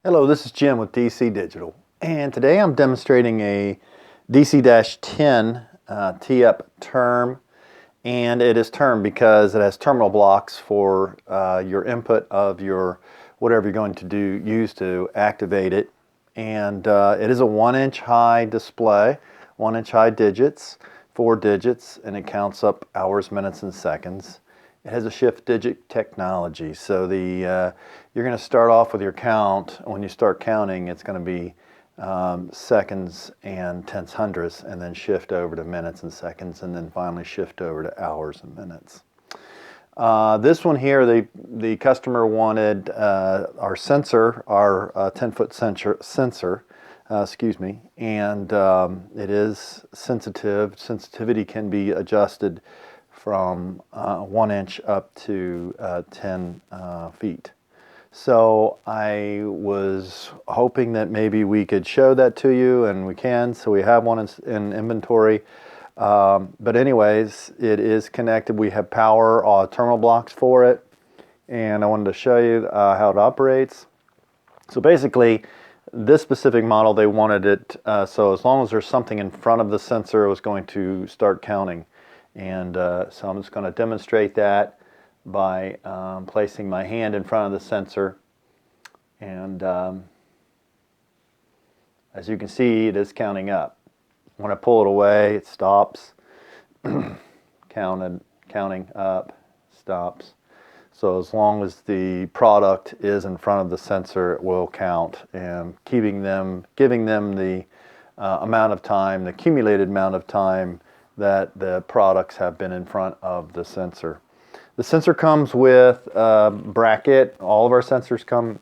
Hello, this is Jim with DC Digital, and today I'm demonstrating a DC-10 T-up term, and it is termed because it has terminal blocks for your input of your whatever you're going to use to activate it. And it is a 1-inch high display, 1-inch high digits, 4 digits, and it counts up hours, minutes, and seconds. It has a shift digit technology, so you're going to start off with your count. When you start counting, it's going to be seconds and tenths, hundredths, and then shift over to minutes and seconds, and then finally shift over to hours and minutes. This one here, the customer wanted our sensor, our 10-foot sensor, and it is sensitive. Sensitivity can be adjusted from 1 inch up to 10 feet. So I was hoping that maybe we could show that to you, and we can. So we have one in inventory. But anyways, it is connected. We have power terminal blocks for it, and I wanted to show you how it operates. So basically, this specific model, they wanted it so as long as there's something in front of the sensor, it was going to start counting. And so I'm just going to demonstrate that by placing my hand in front of the sensor. And as you can see, it is counting up. When I pull it away, it stops. Counting up, stops. So as long as the product is in front of the sensor, it will count, and giving them the amount of time, the accumulated amount of time that the products have been in front of the sensor. The sensor comes with a bracket. All of our sensors come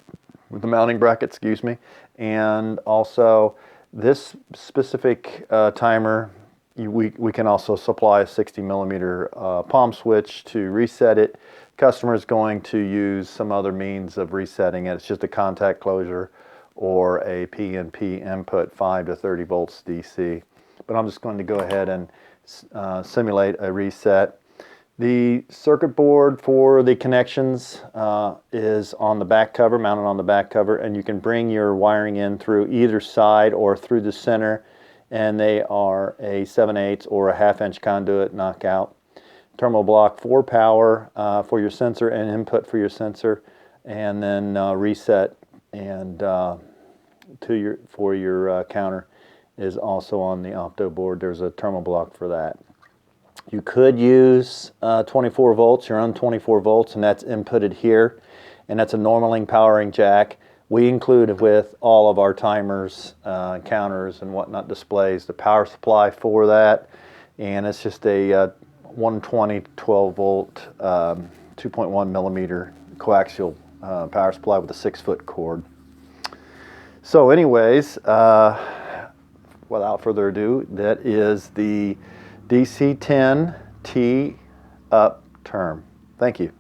with the mounting bracket, and also this specific timer, we can also supply a 60 millimeter palm switch to reset it. Customer is going to use some other means of resetting it. It's just a contact closure or a PNP input, 5 to 30 volts DC. But I'm just going to go ahead and simulate a reset. The circuit board for the connections is on the back cover, mounted on the back cover, and you can bring your wiring in through either side or through the center, and they are a 7/8 or a 1/2 inch conduit knockout. Terminal block for power for your sensor and input for your sensor, and then reset and for your counter is also on the opto board. There's a terminal block for that. You could use 24 volts, your own 24 volts, and that's inputted here, and that's a normaling powering jack. We include with all of our timers, counters, and whatnot displays the power supply for that, and it's just a 120 12 volt 2.1 millimeter coaxial power supply with a 6-foot cord. So anyways, without further ado, that is the DC-10 T-up term. Thank you.